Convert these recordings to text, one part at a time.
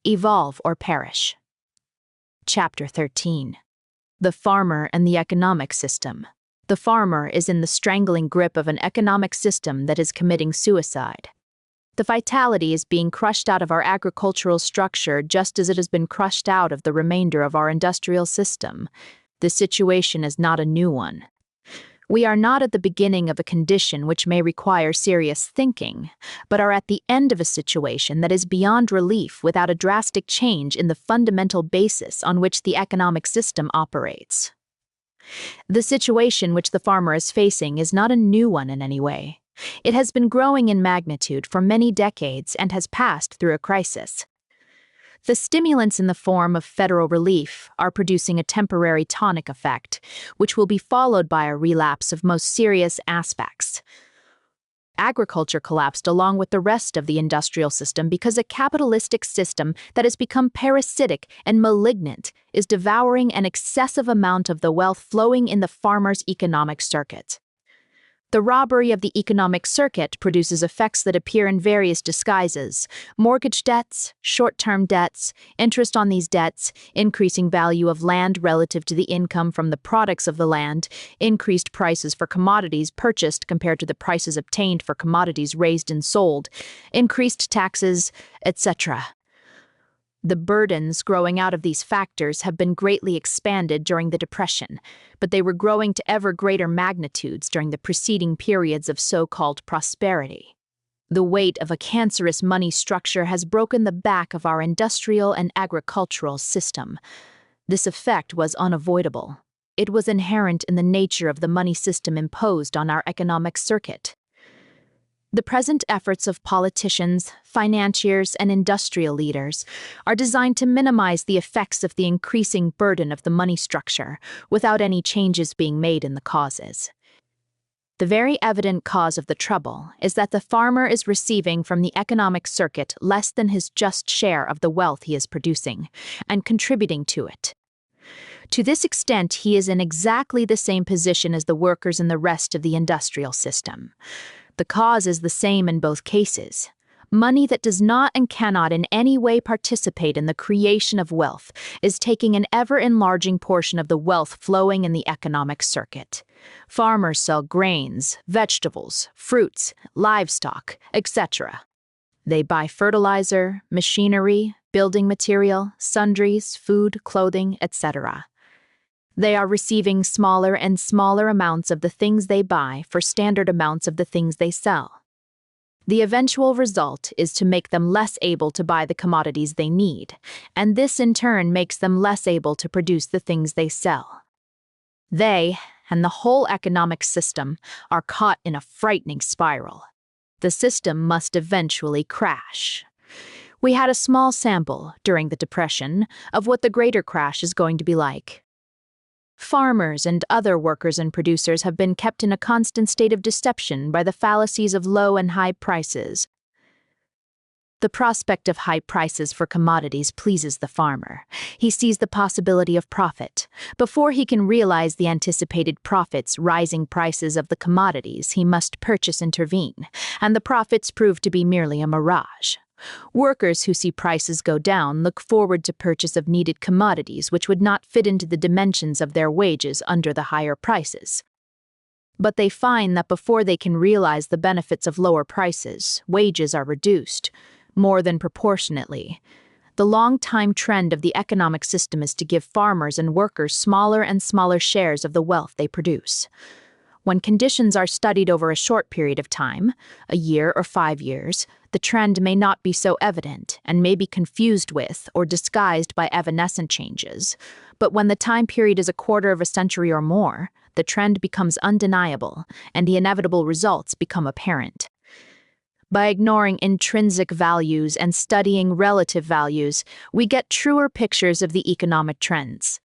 Evolve or Perish. Chapter 13. The Farmer and the Economic System. The farmer is in the strangling grip of an economic system that is committing suicide. The vitality is being crushed out of our agricultural structure just as it has been crushed out of the remainder of our industrial system. The situation is not a new one. We are not at the beginning of a condition which may require serious thinking, but are at the end of a situation that is beyond relief without a drastic change in the fundamental basis on which the economic system operates. The situation which the farmer is facing is not a new one in any way. It has been growing in magnitude for many decades and has passed through a crisis. The stimulants in the form of federal relief are producing a temporary tonic effect, which will be followed by a relapse of most serious aspects. Agriculture collapsed along with the rest of the industrial system because a capitalistic system that has become parasitic and malignant is devouring an excessive amount of the wealth flowing in the farmer's economic circuit. The robbery of the economic circuit produces effects that appear in various disguises: mortgage debts, short-term debts, interest on these debts, increasing value of land relative to the income from the products of the land, increased prices for commodities purchased compared to the prices obtained for commodities raised and sold, increased taxes, etc. The burdens growing out of these factors have been greatly expanded during the Depression, but they were growing to ever greater magnitudes during the preceding periods of so-called prosperity. The weight of a cancerous money structure has broken the back of our industrial and agricultural system. This effect was unavoidable. It was inherent in the nature of the money system imposed on our economic circuit. The present efforts of politicians, financiers, and industrial leaders are designed to minimize the effects of the increasing burden of the money structure without any changes being made in the causes. The very evident cause of the trouble is that the farmer is receiving from the economic circuit less than his just share of the wealth he is producing and contributing to it. To this extent, he is in exactly the same position as the workers in the rest of the industrial system. The cause is the same in both cases. Money that does not and cannot in any way participate in the creation of wealth is taking an ever-enlarging portion of the wealth flowing in the economic circuit. Farmers sell grains, vegetables, fruits, livestock, etc. They buy fertilizer, machinery, building material, sundries, food, clothing, etc. They are receiving smaller and smaller amounts of the things they buy for standard amounts of the things they sell. The eventual result is to make them less able to buy the commodities they need, and this in turn makes them less able to produce the things they sell. They, and the whole economic system, are caught in a frightening spiral. The system must eventually crash. We had a small sample, during the Depression, of what the greater crash is going to be like. Farmers and other workers and producers have been kept in a constant state of deception by the fallacies of low and high prices. The prospect of high prices for commodities pleases the farmer. He sees the possibility of profit. Before he can realize the anticipated profits, rising prices of the commodities he must purchase intervene, and the profits prove to be merely a mirage. Workers who see prices go down look forward to purchase of needed commodities which would not fit into the dimensions of their wages under the higher prices. But they find that before they can realize the benefits of lower prices, wages are reduced, more than proportionately. The long-time trend of the economic system is to give farmers and workers smaller and smaller shares of the wealth they produce. When conditions are studied over a short period of time, a year or 5 years, the trend may not be so evident and may be confused with or disguised by evanescent changes. But when the time period is a quarter of a century or more, the trend becomes undeniable and the inevitable results become apparent. By ignoring intrinsic values and studying relative values, we get truer pictures of the economic trends.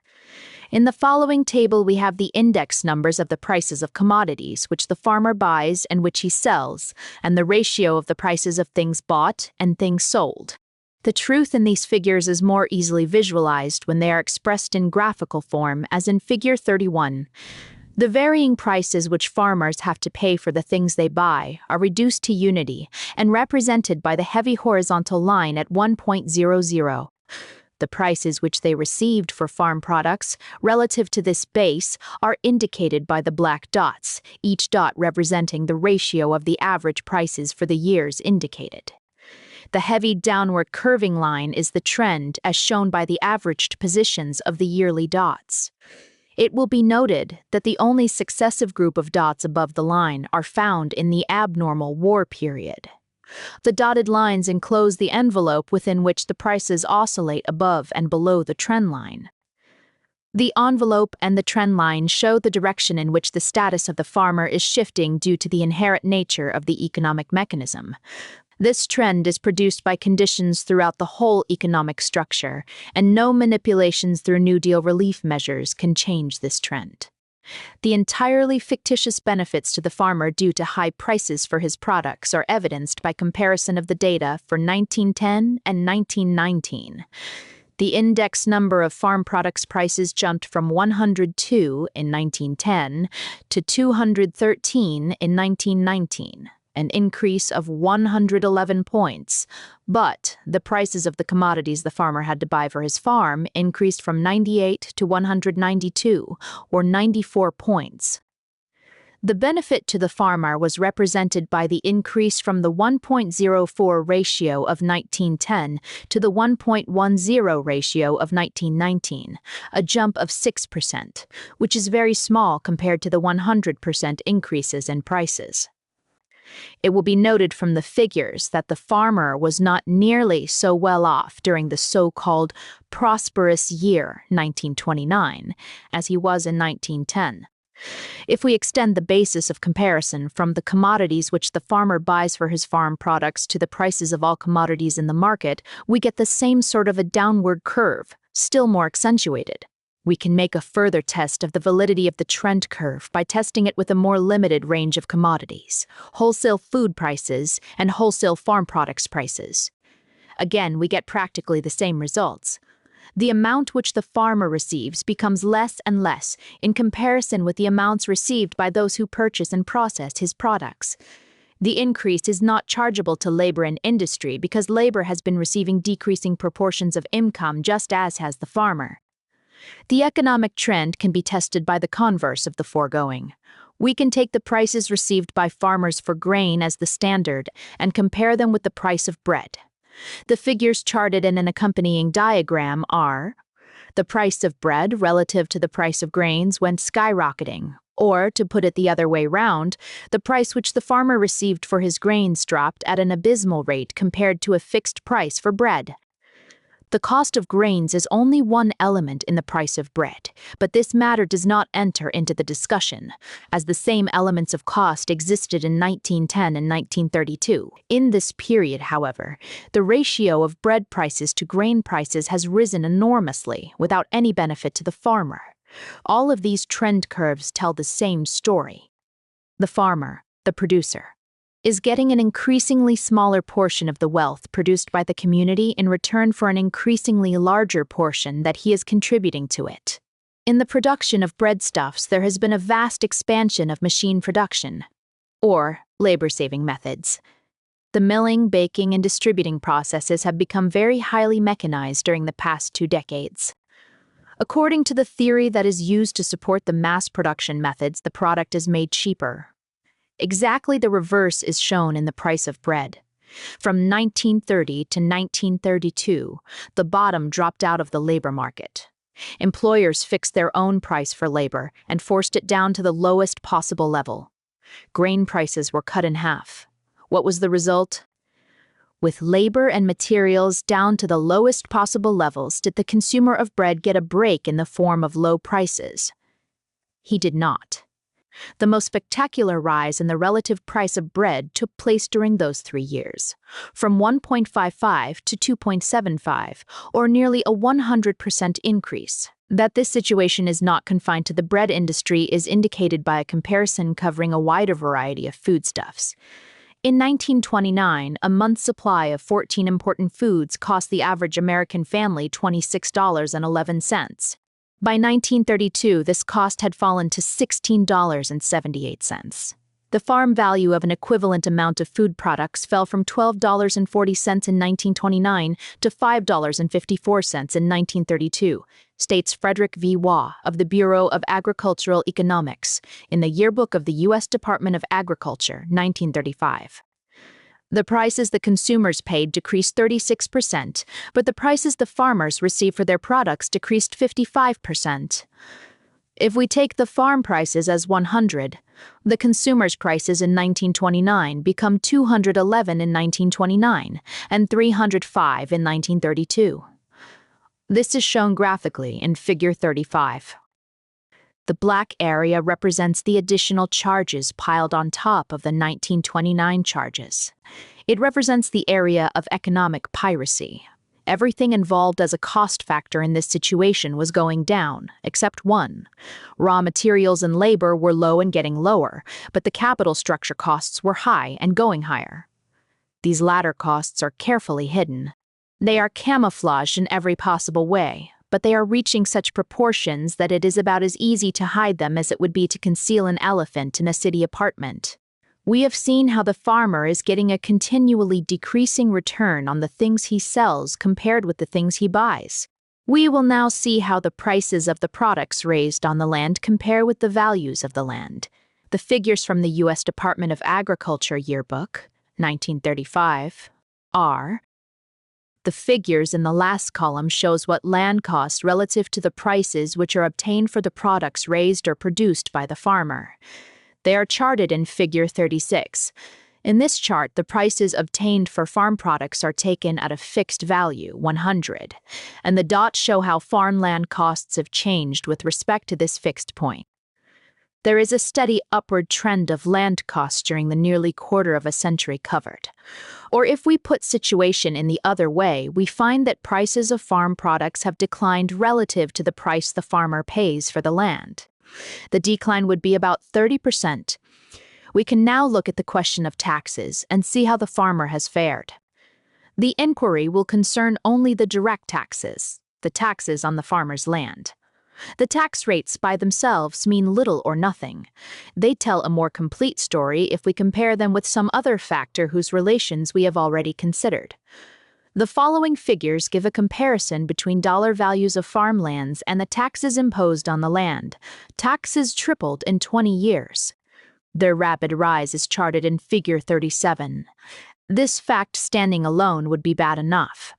In the following table we have the index numbers of the prices of commodities which the farmer buys and which he sells, and the ratio of the prices of things bought and things sold. The truth in these figures is more easily visualized when they are expressed in graphical form, as in Figure 31. The varying prices which farmers have to pay for the things they buy are reduced to unity and represented by the heavy horizontal line at 1.00. The prices which they received for farm products relative to this base are indicated by the black dots, each dot representing the ratio of the average prices for the years indicated. The heavy downward curving line is the trend as shown by the averaged positions of the yearly dots. It will be noted that the only successive group of dots above the line are found in the abnormal war period. The dotted lines enclose the envelope within which the prices oscillate above and below the trend line. The envelope and the trend line show the direction in which the status of the farmer is shifting due to the inherent nature of the economic mechanism. This trend is produced by conditions throughout the whole economic structure, and no manipulations through New Deal relief measures can change this trend. The entirely fictitious benefits to the farmer due to high prices for his products are evidenced by comparison of the data for 1910 and 1919. The index number of farm products prices jumped from 102 in 1910 to 213 in 1919. An increase of 111 points, but the prices of the commodities the farmer had to buy for his farm increased from 98 to 192, or 94 points. The benefit to the farmer was represented by the increase from the 1.04 ratio of 1910 to the 1.10 ratio of 1919, a jump of 6%, which is very small compared to the 100% increases in prices. It will be noted from the figures that the farmer was not nearly so well off during the so-called prosperous year, 1929, as he was in 1910. If we extend the basis of comparison from the commodities which the farmer buys for his farm products to the prices of all commodities in the market, we get the same sort of a downward curve, still more accentuated. We can make a further test of the validity of the trend curve by testing it with a more limited range of commodities, wholesale food prices and wholesale farm products prices. Again, we get practically the same results. The amount which the farmer receives becomes less and less in comparison with the amounts received by those who purchase and process his products. The increase is not chargeable to labor and industry because labor has been receiving decreasing proportions of income just as has the farmer. The economic trend can be tested by the converse of the foregoing. We can take the prices received by farmers for grain as the standard and compare them with the price of bread. The figures charted in an accompanying diagram are: the price of bread relative to the price of grains went skyrocketing, or, to put it the other way round, the price which the farmer received for his grains dropped at an abysmal rate compared to a fixed price for bread. The cost of grains is only one element in the price of bread, but this matter does not enter into the discussion, as the same elements of cost existed in 1910 and 1932. In this period, however, the ratio of bread prices to grain prices has risen enormously without any benefit to the farmer. All of these trend curves tell the same story. The farmer, the producer, is getting an increasingly smaller portion of the wealth produced by the community in return for an increasingly larger portion that he is contributing to it. In the production of breadstuffs, there has been a vast expansion of machine production, or labor-saving methods. The milling, baking, and distributing processes have become very highly mechanized during the past 2 decades. According to the theory that is used to support the mass production methods, the product is made cheaper. Exactly the reverse is shown in the price of bread. From 1930 to 1932, the bottom dropped out of the labor market. Employers fixed their own price for labor and forced it down to the lowest possible level. Grain prices were cut in half. What was the result? With labor and materials down to the lowest possible levels, did the consumer of bread get a break in the form of low prices? He did not. The most spectacular rise in the relative price of bread took place during those 3 years, from 1.55 to 2.75, or nearly a 100% increase. That this situation is not confined to the bread industry is indicated by a comparison covering a wider variety of foodstuffs. In 1929, a month's supply of 14 important foods cost the average American family $26.11. By 1932, this cost had fallen to $16.78. The farm value of an equivalent amount of food products fell from $12.40 in 1929 to $5.54 in 1932, states Frederick V. Waugh of the Bureau of Agricultural Economics in the Yearbook of the U.S. Department of Agriculture, 1935. The prices the consumers paid decreased 36%, but the prices the farmers received for their products decreased 55%. If we take the farm prices as 100, the consumers' prices in 1929 become 211 in 1929 and 305 in 1932. This is shown graphically in Figure 35. The black area represents the additional charges piled on top of the 1929 charges. It represents the area of economic piracy. Everything involved as a cost factor in this situation was going down, except one. Raw materials and labor were low and getting lower, but the capital structure costs were high and going higher. These latter costs are carefully hidden. They are camouflaged in every possible way, but they are reaching such proportions that it is about as easy to hide them as it would be to conceal an elephant in a city apartment. We have seen how the farmer is getting a continually decreasing return on the things he sells compared with the things he buys. We will now see how the prices of the products raised on the land compare with the values of the land. The figures from the U.S. Department of Agriculture Yearbook, 1935, are: the figures in the last column shows what land costs relative to the prices which are obtained for the products raised or produced by the farmer. They are charted in Figure 36. In this chart, the prices obtained for farm products are taken at a fixed value, 100, and the dots show how farmland costs have changed with respect to this fixed point. There is a steady upward trend of land costs during the nearly quarter of a century covered. Or if we put situation in the other way, we find that prices of farm products have declined relative to the price the farmer pays for the land. The decline would be about 30%. We can now look at the question of taxes and see how the farmer has fared. The inquiry will concern only the direct taxes, the taxes on the farmer's land. The tax rates by themselves mean little or nothing. They tell a more complete story if we compare them with some other factor whose relations we have already considered. The following figures give a comparison between dollar values of farmlands and the taxes imposed on the land. Taxes tripled in 20 years. Their rapid rise is charted in Figure 37. This fact standing alone would be bad enough.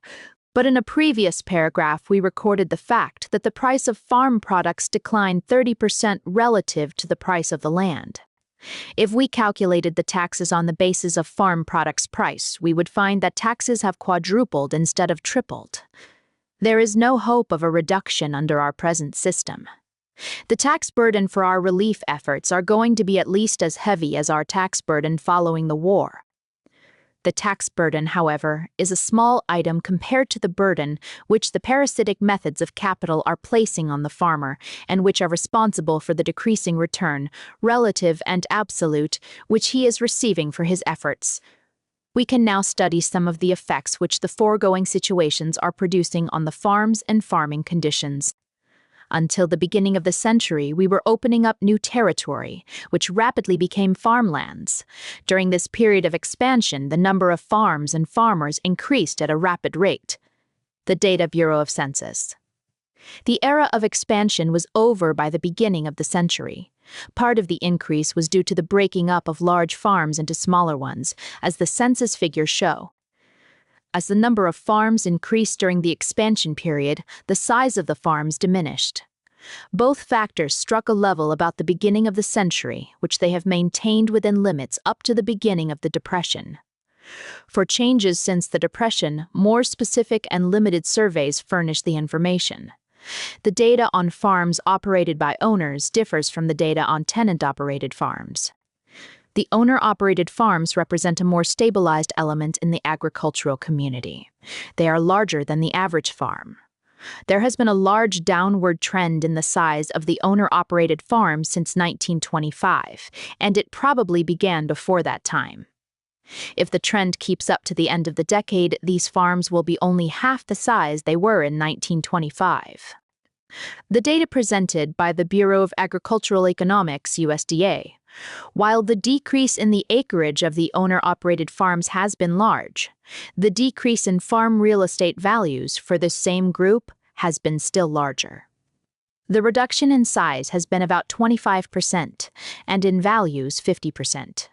But in a previous paragraph, we recorded the fact that the price of farm products declined 30% relative to the price of the land. If we calculated the taxes on the basis of farm products price, we would find that taxes have quadrupled instead of tripled. There is no hope of a reduction under our present system. The tax burden for our relief efforts are going to be at least as heavy as our tax burden following the war. The tax burden, however, is a small item compared to the burden which the parasitic methods of capital are placing on the farmer and which are responsible for the decreasing return, relative and absolute, which he is receiving for his efforts. We can now study some of the effects which the foregoing situations are producing on the farms and farming conditions. Until the beginning of the century, we were opening up new territory, which rapidly became farmlands. During this period of expansion, the number of farms and farmers increased at a rapid rate. The Data Bureau of Census. The era of expansion was over by the beginning of the century. Part of the increase was due to the breaking up of large farms into smaller ones, as the census figures show. As the number of farms increased during the expansion period, the size of the farms diminished. Both factors struck a level about the beginning of the century, which they have maintained within limits up to the beginning of the Depression. For changes since the Depression, more specific and limited surveys furnish the information. The data on farms operated by owners differs from the data on tenant-operated farms. The owner-operated farms represent a more stabilized element in the agricultural community. They are larger than the average farm. There has been a large downward trend in the size of the owner-operated farms since 1925, and it probably began before that time. If the trend keeps up to the end of the decade, these farms will be only half the size they were in 1925. The data presented by the Bureau of Agricultural Economics, USDA. While the decrease in the acreage of the owner-operated farms has been large, the decrease in farm real estate values for this same group has been still larger. The reduction in size has been about 25%, and in values 50%.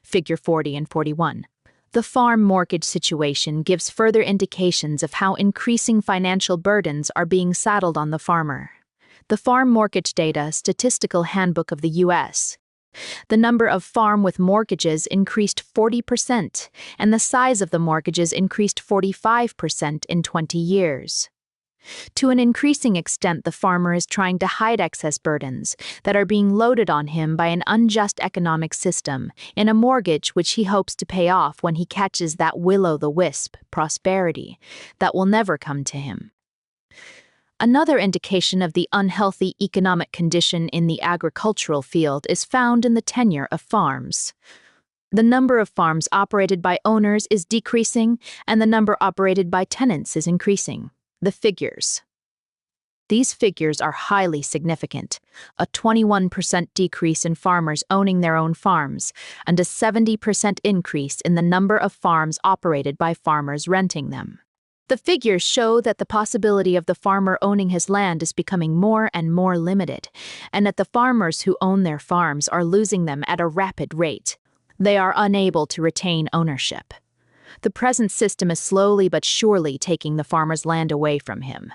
Figure 40 and 41. The farm mortgage situation gives further indications of how increasing financial burdens are being saddled on the farmer. The Farm Mortgage Data Statistical Handbook of the U.S. The number of farm with mortgages increased 40%, and the size of the mortgages increased 45% in 20 years. To an increasing extent, the farmer is trying to hide excess burdens that are being loaded on him by an unjust economic system in a mortgage which he hopes to pay off when he catches that will-o'-the-wisp, prosperity, that will never come to him. Another indication of the unhealthy economic condition in the agricultural field is found in the tenure of farms. The number of farms operated by owners is decreasing, and the number operated by tenants is increasing. The figures. These figures are highly significant: a 21% decrease in farmers owning their own farms, and a 70% increase in the number of farms operated by farmers renting them. The figures show that the possibility of the farmer owning his land is becoming more and more limited, and that the farmers who own their farms are losing them at a rapid rate. They are unable to retain ownership. The present system is slowly but surely taking the farmer's land away from him.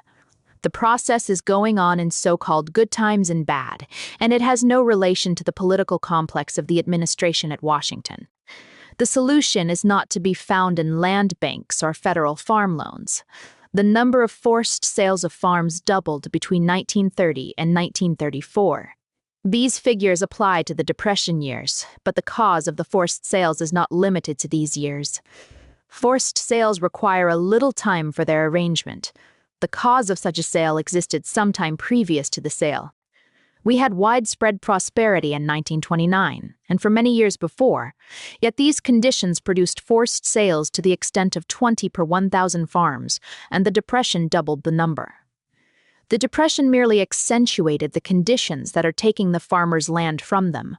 The process is going on in so-called good times and bad, and it has no relation to the political complex of the administration at Washington. The solution is not to be found in land banks or federal farm loans. The number of forced sales of farms doubled between 1930 and 1934. These figures apply to the Depression years, but the cause of the forced sales is not limited to these years. Forced sales require a little time for their arrangement. The cause of such a sale existed sometime previous to the sale. We had widespread prosperity in 1929, and for many years before, yet these conditions produced forced sales to the extent of 20 per 1,000 farms, and the Depression doubled the number. The Depression merely accentuated the conditions that are taking the farmer's land from them.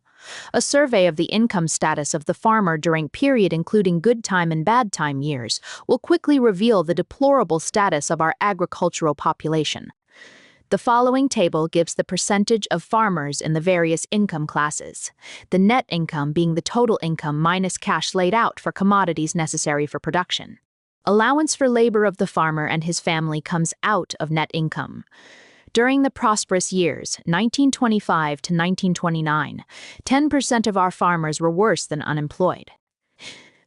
A survey of the income status of the farmer during period including good time and bad time years will quickly reveal the deplorable status of our agricultural population. The following table gives the percentage of farmers in the various income classes, the net income being the total income minus cash laid out for commodities necessary for production. Allowance for labor of the farmer and his family comes out of net income. During the prosperous years, 1925 to 1929, 10% of our farmers were worse than unemployed.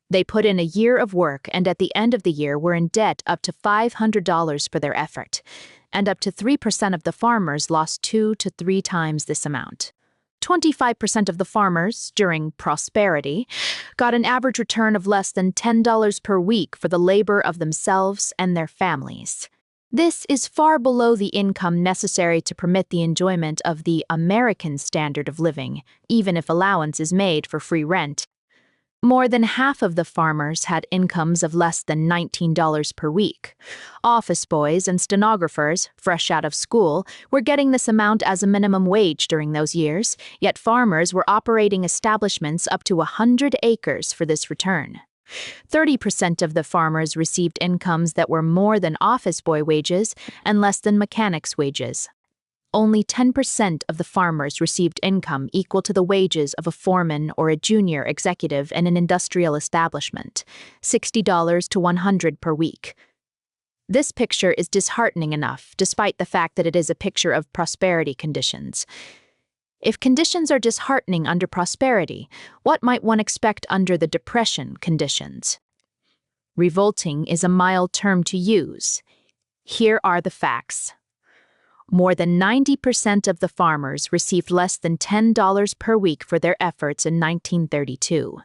They put in a year of work and at the end of the year were in debt up to $500 for their effort, and up to 3% of the farmers lost 2 to 3 times this amount. 25% of the farmers, during prosperity, got an average return of less than $10 per week for the labor of themselves and their families. This is far below the income necessary to permit the enjoyment of the American standard of living, even if allowance is made for free rent. More than half of the farmers had incomes of less than $19 per week. Office boys and stenographers, fresh out of school, were getting this amount as a minimum wage during those years, yet farmers were operating establishments up to 100 acres for this return. 30% of the farmers received incomes that were more than office boy wages and less than mechanics' wages. Only 10% of the farmers received income equal to the wages of a foreman or a junior executive in an industrial establishment, $60 to $100 per week. This picture is disheartening enough, despite the fact that it is a picture of prosperity conditions. If conditions are disheartening under prosperity, what might one expect under the Depression conditions? Revolting is a mild term to use. Here are the facts. More than 90% of the farmers received less than $10 per week for their efforts in 1932.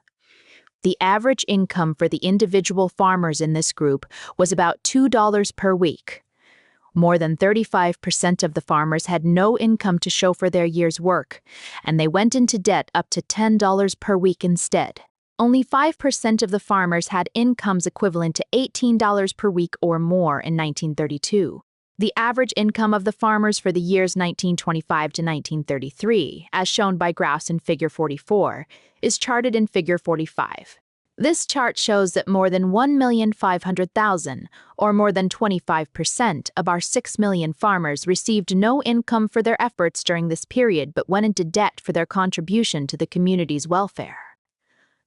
The average income for the individual farmers in this group was about $2 per week. More than 35% of the farmers had no income to show for their year's work, and they went into debt up to $10 per week instead. Only 5% of the farmers had incomes equivalent to $18 per week or more in 1932. The average income of the farmers for the years 1925 to 1933, as shown by graphs in Figure 44, is charted in Figure 45. This chart shows that more than 1,500,000, or more than 25% of our 6 million farmers received no income for their efforts during this period but went into debt for their contribution to the community's welfare.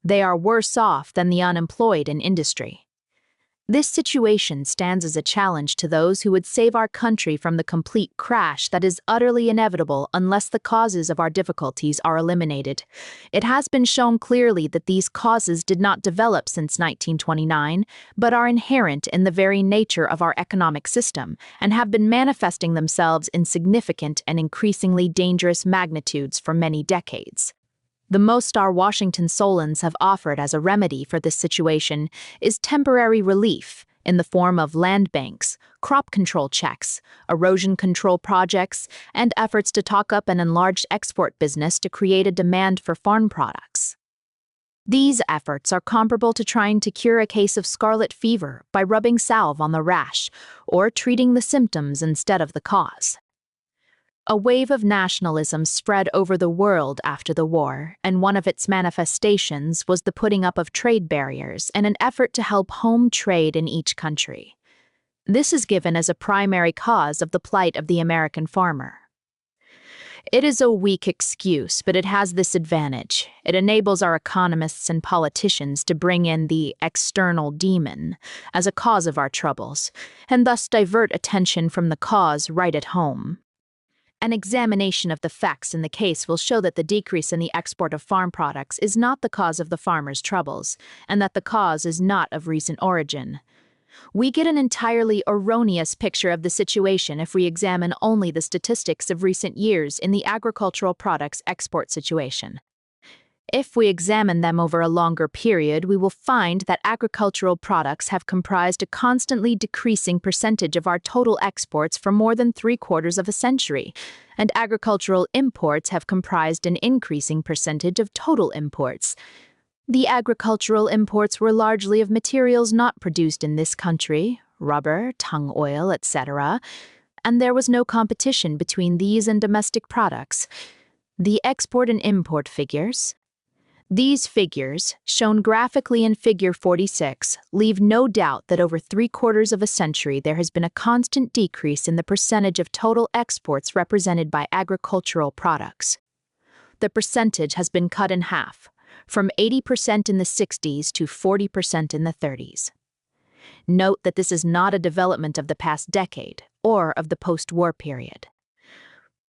They are worse off than the unemployed in industry. This situation stands as a challenge to those who would save our country from the complete crash that is utterly inevitable unless the causes of our difficulties are eliminated. It has been shown clearly that these causes did not develop since 1929, but are inherent in the very nature of our economic system and have been manifesting themselves in significant and increasingly dangerous magnitudes for many decades. The most our Washington Solons have offered as a remedy for this situation is temporary relief in the form of land banks, crop control checks, erosion control projects, and efforts to talk up an enlarged export business to create a demand for farm products. These efforts are comparable to trying to cure a case of scarlet fever by rubbing salve on the rash or treating the symptoms instead of the cause. A wave of nationalism spread over the world after the war, and one of its manifestations was the putting up of trade barriers in an effort to help home trade in each country. This is given as a primary cause of the plight of the American farmer. It is a weak excuse, but it has this advantage. It enables our economists and politicians to bring in the external demon as a cause of our troubles, and thus divert attention from the cause right at home. An examination of the facts in the case will show that the decrease in the export of farm products is not the cause of the farmers' troubles, and that the cause is not of recent origin. We get an entirely erroneous picture of the situation if we examine only the statistics of recent years in the agricultural products export situation. If we examine them over a longer period, we will find that agricultural products have comprised a constantly decreasing percentage of our total exports for more than 3/4 of a century, and agricultural imports have comprised an increasing percentage of total imports. The agricultural imports were largely of materials not produced in this country, rubber, tung oil, etc., and there was no competition between these and domestic products. The export and import figures. These figures, shown graphically in Figure 46, leave no doubt that over 3/4 of a century there has been a constant decrease in the percentage of total exports represented by agricultural products. The percentage has been cut in half, from 80% in the 60s to 40% in the 30s. Note that this is not a development of the past decade or of the post-war period.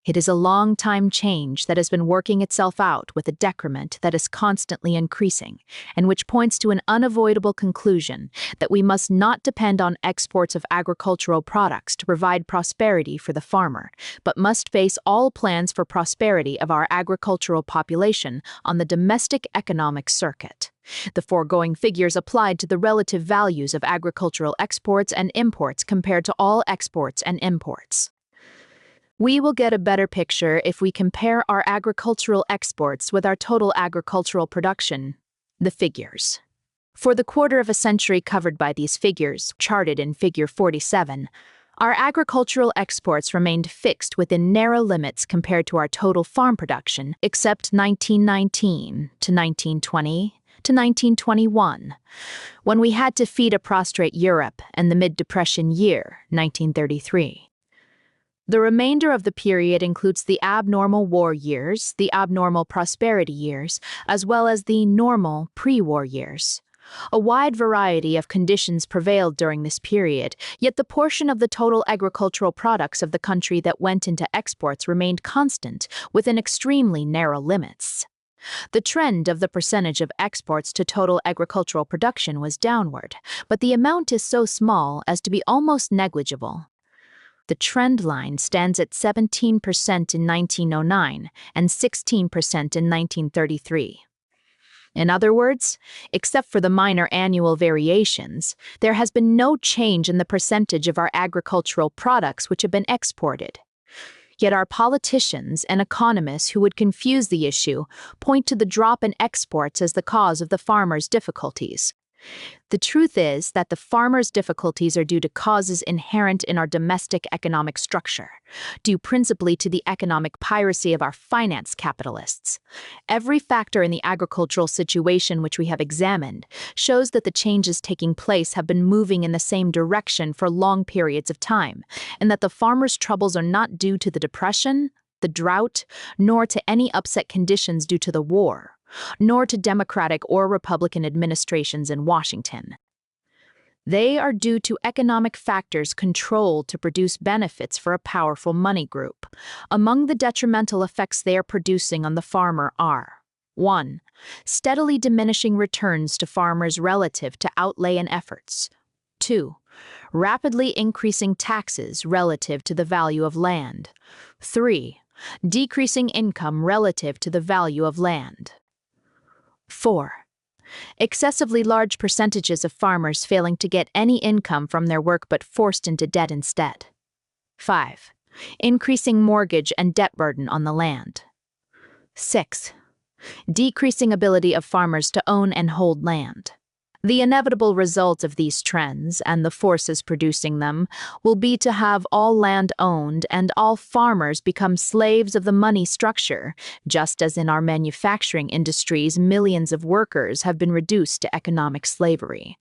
It is a long-time change that has been working itself out with a decrement that is constantly increasing, and which points to an unavoidable conclusion that we must not depend on exports of agricultural products to provide prosperity for the farmer, but must base all plans for prosperity of our agricultural population on the domestic economic circuit. The foregoing figures applied to the relative values of agricultural exports and imports compared to all exports and imports. We will get a better picture if we compare our agricultural exports with our total agricultural production. The figures. For the quarter of a century covered by these figures, charted in Figure 47, our agricultural exports remained fixed within narrow limits compared to our total farm production, except 1919 to 1920 to 1921, when we had to feed a prostrate Europe, and the mid-Depression year, 1933. The remainder of the period includes the abnormal war years, the abnormal prosperity years, as well as the normal pre-war years. A wide variety of conditions prevailed during this period, yet the portion of the total agricultural products of the country that went into exports remained constant within extremely narrow limits. The trend of the percentage of exports to total agricultural production was downward, but the amount is so small as to be almost negligible. The trend line stands at 17% in 1909 and 16% in 1933. In other words, except for the minor annual variations, there has been no change in the percentage of our agricultural products which have been exported. Yet our politicians and economists who would confuse the issue point to the drop in exports as the cause of the farmers' difficulties. The truth is that the farmer's difficulties are due to causes inherent in our domestic economic structure, due principally to the economic piracy of our finance capitalists. Every factor in the agricultural situation which we have examined shows that the changes taking place have been moving in the same direction for long periods of time, and that the farmer's troubles are not due to the depression, the drought, nor to any upset conditions due to the war, nor to Democratic or Republican administrations in Washington. They are due to economic factors controlled to produce benefits for a powerful money group. Among the detrimental effects they are producing on the farmer are: 1. Steadily diminishing returns to farmers relative to outlay and efforts. 2. Rapidly increasing taxes relative to the value of land. 3. Decreasing income relative to the value of land. 4. Excessively large percentages of farmers failing to get any income from their work but forced into debt instead. 5. Increasing mortgage and debt burden on the land. 6. Decreasing ability of farmers to own and hold land. The inevitable result of these trends, and the forces producing them, will be to have all land owned and all farmers become slaves of the money structure, just as in our manufacturing industries millions of workers have been reduced to economic slavery.